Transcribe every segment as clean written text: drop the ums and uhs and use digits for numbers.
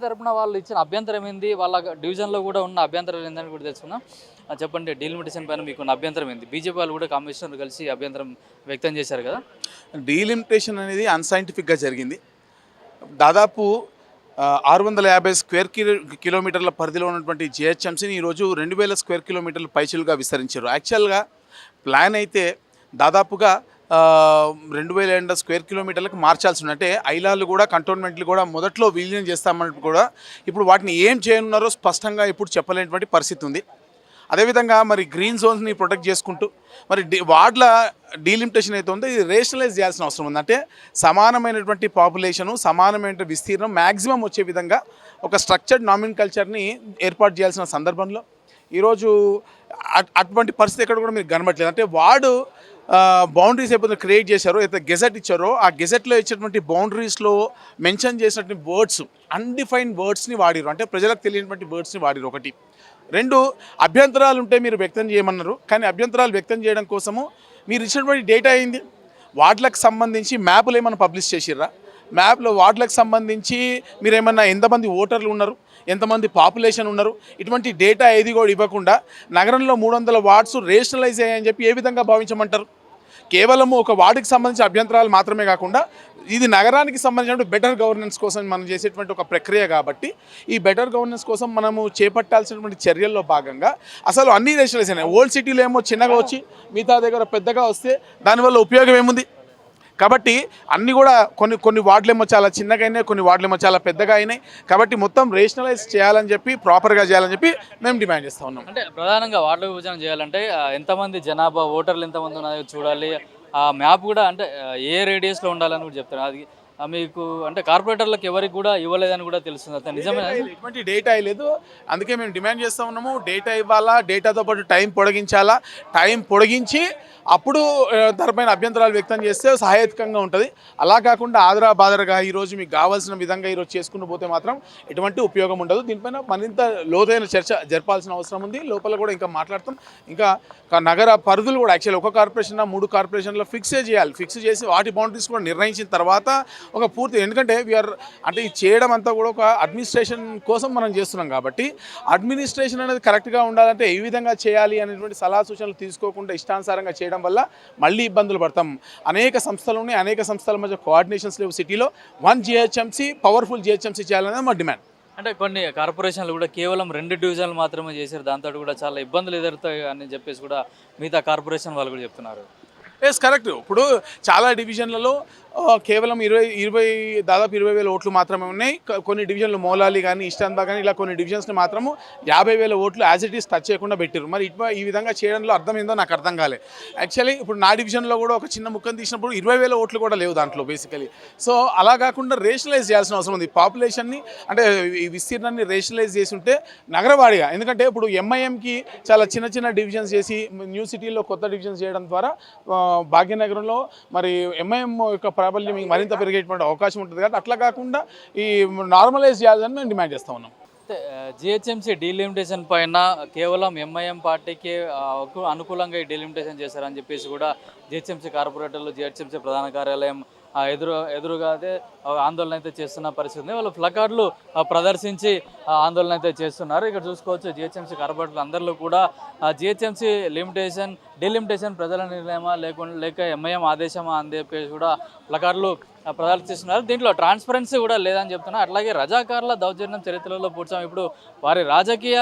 తరపున వాళ్ళు ఇచ్చిన అభ్యంతరం ఏంది, వాళ్ళ డివిజన్లో కూడా ఉన్న అభ్యంతరం ఏందని కూడా తెలుసుకుందాం. చెప్పండి, డీలిమిటేషన్ పైన మీకు ఉన్న అభ్యంతరం ఏంది? బీజేపీ వాళ్ళు కూడా కమిషనర్ కలిసి అభ్యంతరం వ్యక్తం చేశారు కదా. డీలిమిటేషన్ అనేది అన్సైంటిఫిక్గా జరిగింది. దాదాపు 650 స్క్వేర్ కిలోమీటర్ల పరిధిలో ఉన్నటువంటి జిహెచ్ఎంసీని ఈరోజు 2000 స్క్వేర్ కిలోమీటర్ల పైచిలుగా విస్తరించారు. యాక్చువల్గా ప్లాన్ అయితే దాదాపుగా 2000 స్క్వేర్ కిలోమీటర్లకు మార్చాల్సి ఉంది. అంటే ఐలాలు కూడా కంటోన్మెంట్లు కూడా మొదట్లో విలీనం చేస్తామన్నట్టు కూడా ఇప్పుడు వాటిని ఏం చేయనున్నారో స్పష్టంగా ఇప్పుడు చెప్పలేనటువంటి పరిస్థితి ఉంది. అదేవిధంగా మరి గ్రీన్ జోన్స్ని ప్రొటెక్ట్ చేసుకుంటూ మరి వార్డుల డీలిమిటేషన్ అయితే ఉందో ఇది రేషనలైజ్ చేయాల్సిన అవసరం ఉంది. అంటే సమానమైనటువంటి పాపులేషను, సమానమైన విస్తీర్ణం మ్యాక్సిమం వచ్చే విధంగా ఒక స్ట్రక్చర్డ్ నామిన్కల్చర్ని ఏర్పాటు చేయాల్సిన సందర్భంలో ఈరోజు అటువంటి పరిస్థితి ఎక్కడ కూడా మీరు కనబట్టలేదు. అంటే వార్డు బౌండరీస్ ఎప్పుడైతే క్రియేట్ చేశారో, అయితే గెజెట్ ఇచ్చారో ఆ గెజెట్లో ఇచ్చినటువంటి బౌండరీస్లో మెన్షన్ చేసినటువంటి వర్డ్స్ అన్డిఫైన్డ్ వర్డ్స్ని వాడిరు. అంటే ప్రజలకు తెలియనటువంటి వర్డ్స్ని వాడిరు. ఒకటి. రెండు, అభ్యంతరాలు ఉంటే మీరు వ్యక్తం చేయమన్నారు, కానీ అభ్యంతరాలు వ్యక్తం చేయడం కోసము మీరు ఇచ్చినటువంటి డేటా అయింది. వార్డులకు సంబంధించి మ్యాప్లు ఏమైనా పబ్లిష్ చేసిర్రా? మ్యాప్లో వార్డులకు సంబంధించి మీరు ఏమన్నా ఎంతమంది ఓటర్లు ఉన్నారు, ఎంతమంది పాపులేషన్ ఉన్నారు, ఇటువంటి డేటా ఏది కూడా ఇవ్వకుండా నగరంలో 300 వార్డ్స్ రేషనలైజ్ అయ్యాయని చెప్పి ఏ విధంగా భావించమంటారు? కేవలము ఒక వార్డుకి సంబంధించిన అభ్యంతరాలు మాత్రమే కాకుండా ఇది నగరానికి సంబంధించిన బెటర్ గవర్నెన్స్ కోసం మనం చేసేటువంటి ఒక ప్రక్రియ కాబట్టి ఈ బెటర్ గవర్నెన్స్ కోసం మనము చేపట్టాల్సినటువంటి చర్యల్లో భాగంగా అసలు అన్ని రేషనలైజ్ అయినాయి. ఓల్డ్ సిటీలో ఏమో చిన్నగా వచ్చి మిగతా దగ్గర పెద్దగా వస్తే దానివల్ల ఉపయోగం ఏముంది? కాబట్టి అన్నీ కూడా కొన్ని వార్డులేమో చాలా చిన్నగా అయినాయి, కొన్ని వార్డులేమో చాలా పెద్దగా అయినాయి. కాబట్టి మొత్తం రేషనలైజ్ చేయాలని చెప్పి, ప్రాపర్గా చేయాలని చెప్పి మేము డిమాండ్ చేస్తూ ఉన్నాం. అంటే ప్రధానంగా వార్డుల విభజన చేయాలంటే ఎంతమంది జనాభా ఓటర్లు ఎంతమంది ఉన్నాయో చూడాలి. ఆ మ్యాప్ కూడా అంటే ఏ రేడియస్లో ఉండాలని కూడా చెప్తారు. అది మీకు అంటే కార్పొరేటర్లకు ఎవరికి కూడా ఇవ్వలేదని కూడా తెలుస్తుంది. నిజమే, ఎటువంటి డేటా లేదు. అందుకే మేము డిమాండ్ చేస్తూ ఉన్నాము, డేటా ఇవ్వాలా, డేటాతో పాటు టైం పొడిగించాలా, టైం పొడిగించి అప్పుడు దానిపైన అభ్యంతరాలు వ్యక్తం చేస్తే సహాయకంగా ఉంటుంది. అలా కాకుండా ఆదరా బాదరగా ఈరోజు మీకు కావాల్సిన విధంగా ఈరోజు చేసుకుని పోతే మాత్రం ఎటువంటి ఉపయోగం ఉండదు. దీనిపైన మరింత లోతైన చర్చ జరపాల్సిన అవసరం ఉంది. లోపల కూడా ఇంకా మాట్లాడతాం. ఇంకా నగర పరిధులు కూడా యాక్చువల్లీ ఒక కార్పొరేషన్ 3 కార్పొరేషన్లో ఫిక్స్ చేయాలి. ఫిక్స్ చేసి వాటి బౌండరీస్ కూడా నిర్ణయించిన తర్వాత ఒక పూర్తి, ఎందుకంటే అంటే ఇది చేయడం అంతా కూడా ఒక అడ్మినిస్ట్రేషన్ కోసం మనం చేస్తున్నాం కాబట్టి అడ్మినిస్ట్రేషన్ అనేది కరెక్ట్గా ఉండాలంటే ఏ విధంగా చేయాలి అనేటువంటి సలహా సూచనలు తీసుకోకుండా ఇష్టానుసారంగా చేయడం వల్ల మళ్ళీ ఇబ్బందులు పడతాం. అనేక సంస్థలు ఉన్నాయి, అనేక సంస్థల మధ్య కోఆర్డినేషన్స్ లేవు. సిటీలో 1 జిహెచ్ఎంసీ పవర్ఫుల్ జిహెచ్ఎంసీ చేయాలనేది మా డిమాండ్. అంటే కొన్ని కార్పొరేషన్లు కూడా కేవలం 2 డివిజన్లు మాత్రమే చేశారు, దాంతో కూడా చాలా ఇబ్బందులు ఎదురుతాయి అని చెప్పేసి కూడా మిగతా కార్పొరేషన్ వాళ్ళు కూడా చెప్తున్నారు. Yes, correct. ఇప్పుడు చాలా డివిజన్లలో కేవలం దాదాపు 20,000 ఓట్లు మాత్రమే ఉన్నాయి. కొన్ని డివిజన్లు మౌలాలి కానీ, ఇష్టాన్బా కానీ ఇలా కొన్ని డివిజన్స్ని మాత్రము 50,000 ఓట్లు యాజ్ ఇట్ ఈస్ టచ్ చేయకుండా పెట్టారు. మరి ఈ విధంగా చేయడంలో అర్థం ఏందో నాకు అర్థం కాలే. యాక్చువల్లీ ఇప్పుడు నా డివిజన్లో కూడా ఒక చిన్న ముక్కను తీసినప్పుడు 20,000 ఓట్లు కూడా లేవు దాంట్లో బేసికలీ. సో అలా కాకుండా రేషనలైజ్ చేయాల్సిన అవసరం ఉంది. పాపులేషన్ని అంటే ఈ విస్తీర్ణాన్ని రేషనలైజ్ చేసి ఉంటే నగరవాడిగా, ఎందుకంటే ఇప్పుడు ఎంఐఎంకి చాలా చిన్న డివిజన్స్ చేసి న్యూ సిటీలో కొత్త డివిజన్స్ చేయడం ద్వారా భాగ్యనగరంలో మరి ఎంఐఎం యొక్క ప్రాబల్యం మరింత పెరిగేటువంటి అవకాశం ఉంటుంది. కాబట్టి అట్లా కాకుండా ఈ నార్మలైజ్ చేయాలని మేము డిమాండ్ చేస్తూ ఉన్నాం. జిహెచ్ఎంసీ డీలిమిటేషన్ పైన కేవలం ఎంఐఎం పార్టీకి అనుకూలంగా ఈ డీలిమిటేషన్ చేశారని చెప్పేసి కూడా జిహెచ్ఎంసీ కార్పొరేటర్లు, జిహెచ్ఎంసీ ప్రధాన కార్యాలయం ఎదురుగా అయితే ఆందోళన అయితే చేస్తున్న పరిస్థితి ఉంది. వాళ్ళు ప్లకార్డులు ప్రదర్శించి ఆందోళన అయితే చేస్తున్నారు. ఇక్కడ చూసుకోవచ్చు జిహెచ్ఎంసీ కార్పొరేటర్లు అందరిలో కూడా జిహెచ్ఎంసీ డీలిమిటేషన్ ప్రజల నిర్ణయమా లేక ఎంఐఎం ఆదేశమా అని చెప్పేసి కూడా ప్లకార్డులు ప్రదర్శిస్తున్నారు. దీంట్లో ట్రాన్స్పరెన్సీ కూడా లేదని చెప్తున్నారు. అట్లాగే రజాకార్ల దౌర్జన్యం చరిత్రలో పూడ్చాం. ఇప్పుడు వారి రాజకీయ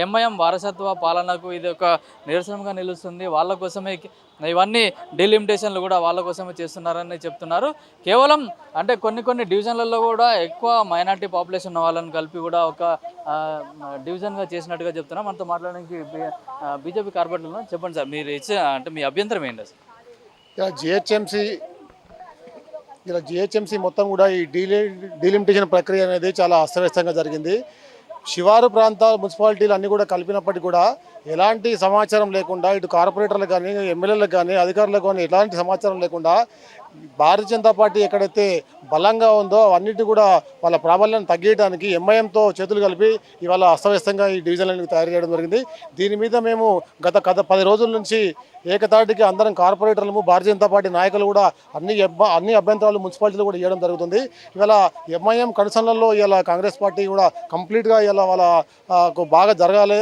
ఎంఐఎం వారసత్వ పాలనకు ఇది ఒక నిరసనగా నిలుస్తుంది. వాళ్ళ కోసమే ఇవన్నీ డీలిమిటేషన్లు కూడా వాళ్ళ కోసమే చేస్తున్నారని చెప్తున్నారు. కేవలం అంటే కొన్ని డివిజన్లలో కూడా ఎక్కువ మైనార్టీ పాపులేషన్ ఉన్న వాళ్ళని కలిపి కూడా ఒక డివిజన్గా చేసినట్టుగా చెప్తున్నారు. మనతో మాట్లాడడానికి బీజేపీ కార్పొరేటర్లు చెప్పండి సార్, మీరు అంటే మీ అభ్యంతరం ఏంటి సార్? జిహెచ్ఎంసీ మొత్తం కూడా ఈ డీలిమిటేషన్ ప్రక్రియ అనేది చాలా అస్తవ్యస్తంగా జరిగింది. శివారు ప్రాంతాల మున్సిపాలిటీలు అన్నీ కూడా కలిపినప్పటికీ కూడా ఎలాంటి సమాచారం లేకుండా ఇటు కార్పొరేటర్లకు కానీ ఎమ్మెల్యేలకు కానీ అధికారులకు కానీ ఎలాంటి సమాచారం లేకుండా భారతీయ జనతా పార్టీ ఎక్కడైతే బలంగా ఉందో అవన్నిటి కూడా వాళ్ళ ప్రాబల్యాన్ని తగ్గించడానికి ఎంఐఎంతో చేతులు కలిపి ఇవాళ అస్తవ్యస్తంగా ఈ డివిజన్లను తయారు చేయడం జరిగింది. దీని మీద మేము గత 10 రోజుల నుంచి ఏకతాటికి అందరం కార్పొరేటర్లు భారతీయ జనతా పార్టీ నాయకులు కూడా అన్ని అభ్యంతరాలు మున్సిపాలిటీలు కూడా ఇవ్వడం జరుగుతుంది. ఇవాళ ఎంఐఎం కన్సర్న్లలో ఇవాళ కాంగ్రెస్ పార్టీ కూడా కంప్లీట్గా ఇవాళ వాళ్ళ బాగా జరగాలి,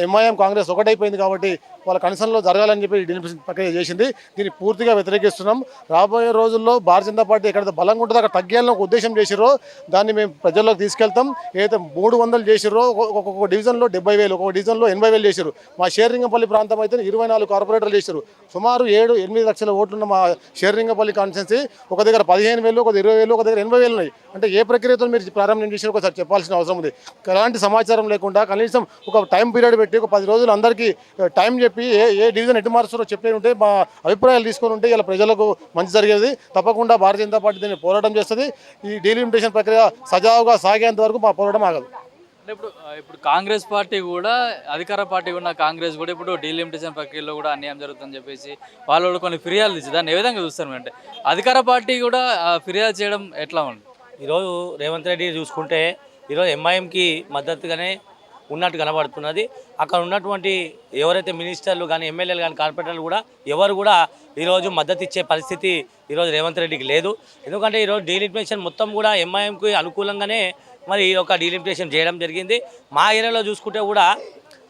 ఎంఐఎం కాంగ్రెస్ ఒకటైపోయింది కాబట్టి వాళ్ళ కన్సర్న్లో జరగాలని చెప్పి డిలిమిటేషన్ ప్రక్రియ చేసింది. దీన్ని పూర్తిగా వ్యతిరేకిస్తున్నాం. రాబోయే రోజుల్లో భారతీయ జనతా పార్టీ ఎక్కడైతే బలంగా ఉంటుందో అక్కడ తగ్గాలని ఒక ఉద్దేశం చేసిరో దాన్ని మేము ప్రజల్లోకి తీసుకెళ్తాం. ఏదైతే 300 చేసిరో ఒక్కొక్క డివిజన్లో 70,000, ఒక్కొక్క డివిజన్లో 80,000 చేశారు. మా షేరింగపల్లి ప్రాంతం అయితే 24 కార్పొరేటర్లు చేశారు. సుమారు 7-8 లక్షల ఓట్లున్న మా షేరింగపల్లి కాన్స్టిట్యున్సీ ఒక దగ్గర 15,000, ఒక 20,000, ఒక దగ్గర 80,000 ఉన్నాయి. అంటే ఏ ప్రక్రియతో మీరు ప్రారంభం చేసిన ఒకసారి చెప్పాల్సిన అవసరం ఉంది. ఎలాంటి సమాచారం లేకుండా కనీసం ఒక టైం పీరియడ్ పెట్టి ఒక 10 రోజులు అందరికీ టైం చెప్పి ఏ డివిజన్ ఎటు మారుస్తారో చెప్పి ఉంటే మా అభిప్రాయాలు తీసుకొని ఉంటే ఇలా ప్రజలకు మంచి జరిగేది. తప్పకుండా భారతీయ జనతా పార్టీ దీన్ని పోరాటం చేస్తుంది. ఈ డీలిమిటేషన్ ప్రక్రియ సజావుగా సాగేంత వరకు మా పోరాటం ఆగదు. అంటే ఇప్పుడు కాంగ్రెస్ పార్టీ కూడా, అధికార పార్టీ ఉన్న కాంగ్రెస్ కూడా ఇప్పుడు డీలిమిటేషన్ ప్రక్రియలో కూడా అన్యాయం జరుగుతుందని చెప్పేసి వాళ్ళు కొన్ని ఫిర్యాదులు ఇచ్చి దాన్ని ఏ విధంగా చూస్తారు? అంటే అధికార పార్టీ కూడా ఫిర్యాదు చేయడం ఎట్లా ఉంది? ఈరోజు రేవంత్ రెడ్డి చూసుకుంటే ఈరోజు ఎంఐఎంకి మద్దతుగానే ఉన్నట్టు కనబడుతున్నది. అక్కడ ఉన్నటువంటి ఎవరైతే మినిస్టర్లు కానీ ఎమ్మెల్యేలు కానీ కార్పొరేటర్లు కూడా ఎవరు కూడా ఈరోజు మద్దతు ఇచ్చే పరిస్థితి ఈరోజు రేవంత్ రెడ్డికి లేదు. ఎందుకంటే ఈరోజు డీలిమిటేషన్ మొత్తం కూడా ఎంఐఎంకి అనుకూలంగానే మరి ఈ యొక్క డీలిమిటేషన్ చేయడం జరిగింది. మా ఏరియాలో చూసుకుంటే కూడా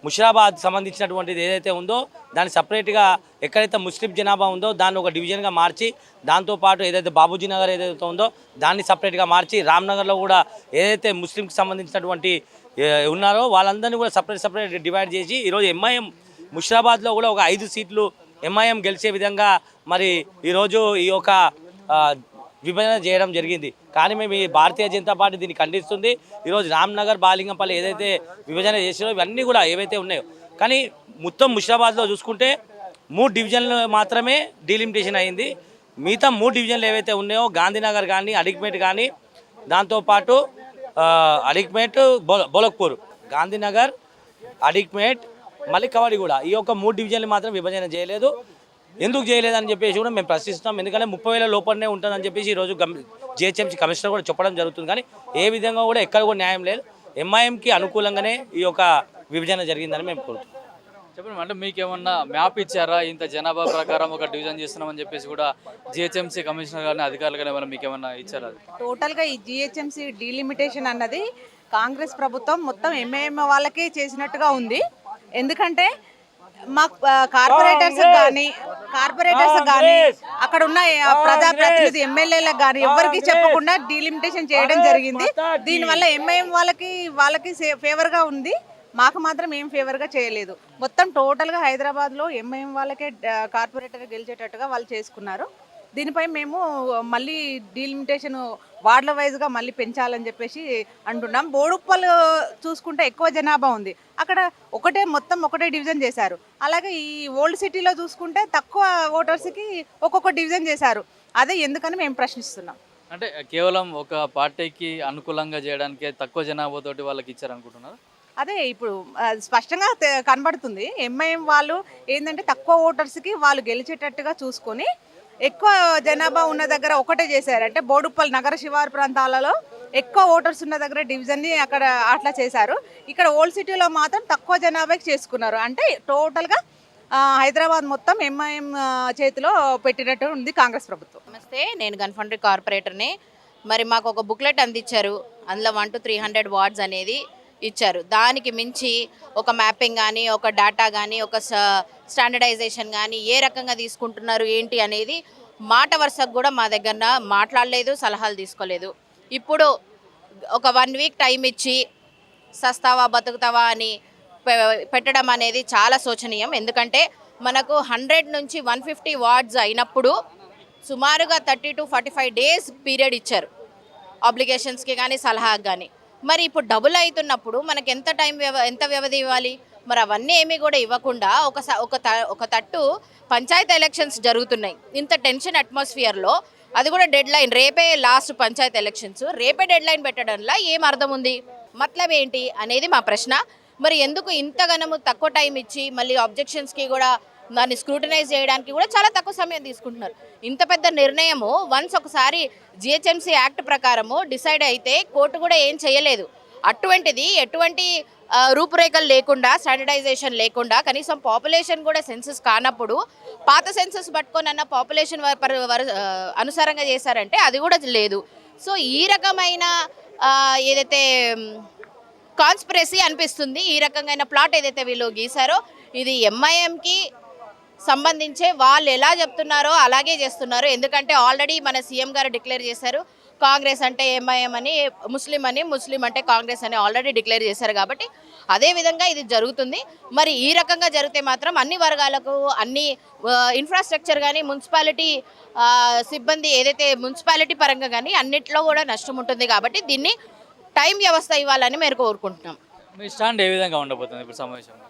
ముషిరాబాద్ సంబంధించినటువంటిది ఏదైతే ఉందో దాన్ని సపరేట్గా ఎక్కడైతే ముస్లిం జనాభా ఉందో దాన్ని ఒక డివిజన్గా మార్చి, దాంతోపాటు ఏదైతే బాబూజీ నగర్ ఏదైతే ఉందో దాన్ని సపరేట్గా మార్చి, రామ్నగర్లో కూడా ఏదైతే ముస్లింకి సంబంధించినటువంటి ఉన్నారో వాళ్ళందరినీ కూడా సపరేట్ డివైడ్ చేసి ఈరోజు ఎంఐఎం ముషిరాబాద్లో కూడా ఒక 5 సీట్లు ఎంఐఎం గెలిచే విధంగా మరి ఈరోజు ఈ యొక్క విభజన చేయడం జరిగింది. కానీ మేము ఈ భారతీయ జనతా పార్టీ దీన్ని ఖండిస్తుంది. ఈరోజు రామ్నగర్, బాలింగంపల్లి ఏదైతే విభజన చేసినో ఇవన్నీ కూడా ఏవైతే ఉన్నాయో, కానీ మొత్తం ముషిరాబాద్లో చూసుకుంటే 3 డివిజన్లు మాత్రమే డీలిమిటేషన్ అయింది. మిగతా 3 డివిజన్లు ఏవైతే ఉన్నాయో గాంధీనగర్ కానీ, అడిక్మేట్ కానీ, దాంతోపాటు అడిక్మేట్, బోలక్పూర్, గాంధీనగర్, అడిక్మేట్, మళ్ళీ కవాడిగూడ ఈ యొక్క 3 డివిజన్లు మాత్రం విభజన చేయలేదు. ఎందుకు చేయలేదని చెప్పేసి కూడా మేము ప్రశ్నిస్తున్నాం. ఎందుకంటే 30,000 లోపలనే ఉంటుందని చెప్పేసి ఈరోజు జిహెచ్ఎంసీ కమిషనర్ కూడా చెప్పడం జరుగుతుంది. కానీ ఏ విధంగా కూడా ఎక్కడ కూడా న్యాయం లేదు. ఎంఐఎంకి అనుకూలంగానే ఈ యొక్క విభజన జరిగిందని మేము కోరుతున్నాం. చెప్పండి, అంటే మీకేమన్నా మ్యాప్ ఇచ్చారా? ఇంత జనాభా ప్రకారం ఒక డివిజన్ చేస్తున్నామని చెప్పేసి కూడా జిహెచ్ఎంసీ కమిషనర్ కానీ అధికారులు కానీ ఏమైనా మీకేమన్నా ఇచ్చారా? టోటల్గా ఈ జిహెచ్ఎంసీ డీలిమిటేషన్ అన్నది కాంగ్రెస్ ప్రభుత్వం మొత్తం ఎంఐఎం వాళ్ళకే చేసినట్టుగా ఉంది. ఎందుకంటే మా కార్పొరేటర్స్ కానీ అక్కడ ఉన్న ప్రజాప్రతినిధి ఎమ్మెల్యేలకు కానీ ఎవరికి చెప్పకుండా డీలిమిటేషన్ చేయడం జరిగింది. దీనివల్ల ఎంఐఎం వాళ్ళకి ఫేవర్గా ఉంది, మాకు మాత్రం ఏం ఫేవర్గా చేయలేదు. మొత్తం టోటల్గా హైదరాబాద్లో ఎంఐఎం వాళ్ళకే కార్పొరేటర్ గెలిచేటట్టుగా వాళ్ళు చేసుకున్నారు. దీనిపై మేము మళ్ళీ డీలిమిటేషన్ వార్డుల వైజ్గా మళ్ళీ పెంచాలని చెప్పేసి అంటున్నాం. బోడుప్పలు చూసుకుంటే ఎక్కువ జనాభా ఉంది, అక్కడ మొత్తం ఒకటే డివిజన్ చేశారు. అలాగే ఈ ఓల్డ్ సిటీలో చూసుకుంటే తక్కువ ఓటర్స్కి ఒక్కొక్క డివిజన్ చేశారు. అదే ఎందుకని మేము ప్రశ్నిస్తున్నాం. అంటే కేవలం ఒక పార్టీకి అనుకూలంగా చేయడానికే తక్కువ జనాభాతోటి వాళ్ళకి ఇచ్చారనుకుంటున్నారు. అదే ఇప్పుడు స్పష్టంగా కనబడుతుంది. ఎంఐఎం వాళ్ళు ఏంటంటే తక్కువ ఓటర్స్కి వాళ్ళు గెలిచేటట్టుగా చూసుకొని ఎక్కువ జనాభా ఉన్న దగ్గర ఒకటే చేశారు. అంటే బోడుప్పల్ నగర శివారు ప్రాంతాలలో ఎక్కువ ఓటర్స్ ఉన్న దగ్గర డివిజన్ని అక్కడ అట్లా చేశారు. ఇక్కడ ఓల్డ్ సిటీలో మాత్రం తక్కువ జనాభాకి చేసుకున్నారు. అంటే టోటల్గా హైదరాబాద్ మొత్తం ఎంఐఎం చేతిలో పెట్టినట్టు ఉంది కాంగ్రెస్ ప్రభుత్వం. నమస్తే, నేను గన్ఫండ్రీ కార్పొరేటర్ని. మరి మాకు ఒక బుక్లెట్ అందించారు. అందులో 1 to 300 వార్డ్స్ అనేది ఇచ్చారు. దానికి మించి ఒక మ్యాపింగ్ కానీ, ఒక డేటా కానీ, ఒక స్టాండర్డైజేషన్ కానీ ఏ రకంగా తీసుకుంటున్నారు ఏంటి అనేది మాట వరుసకు కూడా మా దగ్గర మాట్లాడలేదు, సలహాలు తీసుకోలేదు. ఇప్పుడు ఒక 1 వీక్ టైం ఇచ్చి సస్తావా బతుకుతావా అని పెట్టడం అనేది చాలా శోచనీయం. ఎందుకంటే మనకు 100 నుంచి 150 వార్డ్స్ అయినప్పుడు సుమారుగా 30 to 45 డేస్ పీరియడ్ ఇచ్చారు అప్లికేషన్స్కి కానీ, సలహాకి కానీ. మరి ఇప్పుడు డబుల్ అవుతున్నప్పుడు మనకి ఎంత వ్యవధి ఇవ్వాలి? మరి అవన్నీ ఏమీ కూడా ఇవ్వకుండా ఒక తట్టు పంచాయతీ ఎలక్షన్స్ జరుగుతున్నాయి. ఇంత టెన్షన్ అట్మాస్ఫియర్లో అది కూడా డెడ్ లైన్, రేపే లాస్ట్ పంచాయతీ ఎలక్షన్స్, రేపే డెడ్ లైన్ పెట్టడంలో ఏం అర్థం ఉంది? మతలబ్ ఏంటి అనేది మా ప్రశ్న. మరి ఎందుకు ఇంతగానము తక్కువ టైం ఇచ్చి మళ్ళీ ఆబ్జెక్షన్స్కి కూడా దాన్ని స్క్రూటనైజ్ చేయడానికి కూడా చాలా తక్కువ సమయం తీసుకుంటున్నారు. ఇంత పెద్ద నిర్ణయము వన్స్ ఒకసారి జిహెచ్ఎంసీ యాక్ట్ ప్రకారము డిసైడ్ అయితే కోర్టు కూడా ఏం చేయలేదు. అటువంటిది ఎటువంటి రూపురేఖలు లేకుండా, స్టాండర్డైజేషన్ లేకుండా, కనీసం పాపులేషన్ కూడా సెన్సస్ కానప్పుడు పాత సెన్సస్ పట్టుకొని అన్న పాపులేషన్ అనుసారంగా చేశారంటే అది కూడా లేదు. సో ఈ రకమైన ఏదైతే కాన్స్పిరసీ అనిపిస్తుంది, ఈ రకమైన ప్లాట్ ఏదైతే వీళ్ళు గీశారో ఇది ఎంఐఎంకి సంబంధించే వాళ్ళు ఎలా చెప్తున్నారో అలాగే చేస్తున్నారు. ఎందుకంటే ఆల్రెడీ మన సీఎం గారు డిక్లేర్ చేశారు, కాంగ్రెస్ అంటే ఎంఐఎం అని, ముస్లిం అంటే కాంగ్రెస్ అని ఆల్రెడీ డిక్లేర్ చేశారు. కాబట్టి అదే విధంగా ఇది జరుగుతుంది. మరి ఈ రకంగా జరిగితే మాత్రం అన్ని వర్గాలకు అన్ని ఇన్ఫ్రాస్ట్రక్చర్ కానీ, మున్సిపాలిటీ సిబ్బంది ఏదైతే మున్సిపాలిటీ పరంగా కానీ అన్నిట్లో కూడా నష్టం ఉంటుంది. కాబట్టి దీన్ని టైం వ్యవస్థ ఇవ్వాలని మేము కోరుకుంటున్నాం. మీ స్టాండ్ ఏ విధంగా ఉండబోతుంది ఇప్పుడు సమావేశంలో?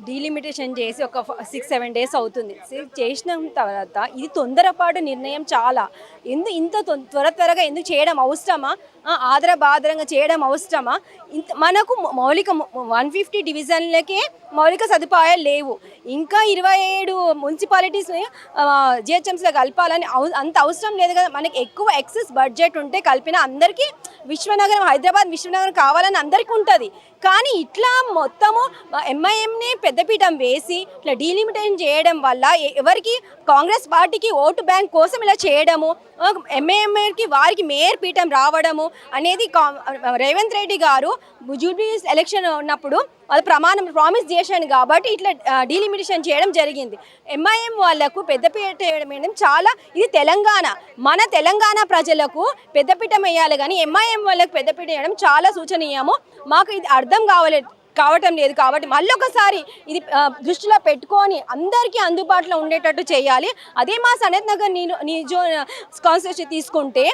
డీలిమిటేషన్ చేసి ఒక 6-7 డేస్ అవుతుంది. చేసిన తర్వాత ఇది తొందరపాటు నిర్ణయం. చాలా ఇంత త్వరగా ఎందుకు చేయడం అవసరమా? ఆదరబాదరంగా చేయడం అవసరమా? మనకు మౌలిక 150 డివిజన్లకే మౌలిక సదుపాయాలు లేవు. ఇంకా 27 మున్సిపాలిటీస్ జిహెచ్ఎంసీలో కలపాలని అంత అవసరం లేదు కదా. మనకి ఎక్కువ ఎక్సెస్ బడ్జెట్ ఉంటే కలిపిన అందరికీ విశ్వనగరం, హైదరాబాద్ విశ్వనగరం కావాలని అందరికీ ఉంటుంది. కానీ ఇట్లా మొత్తము ఎంఐఎంని పెద్దపీఠం వేసి ఇట్లా డీలిమిటేషన్ చేయడం వల్ల ఎవరికి కాంగ్రెస్ పార్టీకి ఓటు బ్యాంక్ కోసం ఇలా చేయడము, ఎంఐఎంకి వారికి మేయర్ పీఠం రావడము అనేది రేవంత్ రెడ్డి గారు జూబ్లీస్ ఎలక్షన్ ఉన్నప్పుడు వాళ్ళు ప్రామిస్ చేశాను కాబట్టి ఇట్లా డీలిమిటేషన్ చేయడం జరిగింది. ఎంఐఎం వాళ్లకు పెద్దపీట వేయడం చాలా, ఇది తెలంగాణ, మన తెలంగాణ ప్రజలకు పెద్దపీఠం వేయాలి కానీ ఎంఐఎం వాళ్ళకు పెద్దపీట వేయడం చాలా సూచనీయము. మాకు ఇది అర్థం కావటం లేదు. కాబట్టి మళ్ళీ ఒకసారి ఇది దృష్టిలో పెట్టుకొని అందరికీ అందుబాటులో ఉండేటట్టు చేయాలి. అదే మా సనత్ నగర్ నిజో కాన్స్టిట్యూన్సీ తీసుకుంటే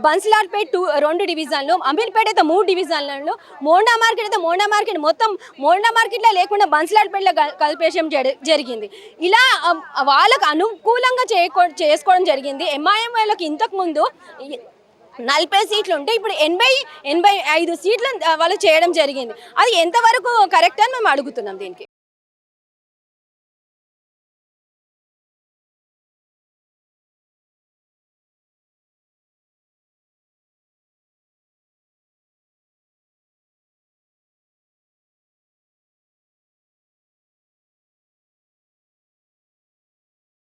బన్సిలాల్పేట్ 2 డివిజన్లు, అమీర్పేట అయితే 3 డివిజన్లలో, మోండా మార్కెట్ అయితే మోండా మార్కెట్ మొత్తం మోండా మార్కెట్లో లేకుండా బన్సిలాల్పేటలో కలిపేయడం జరిగింది. ఇలా వాళ్ళకు అనుకూలంగా చేసుకోవడం జరిగింది. ఎంఐఎం వాళ్ళకి ఇంతకుముందు 40 సీట్లు ఉంటే ఇప్పుడు 85 సీట్లు వాళ్ళు చేయడం జరిగింది. అది ఎంతవరకు కరెక్ట్ అని మేము అడుగుతున్నాం దీనికి.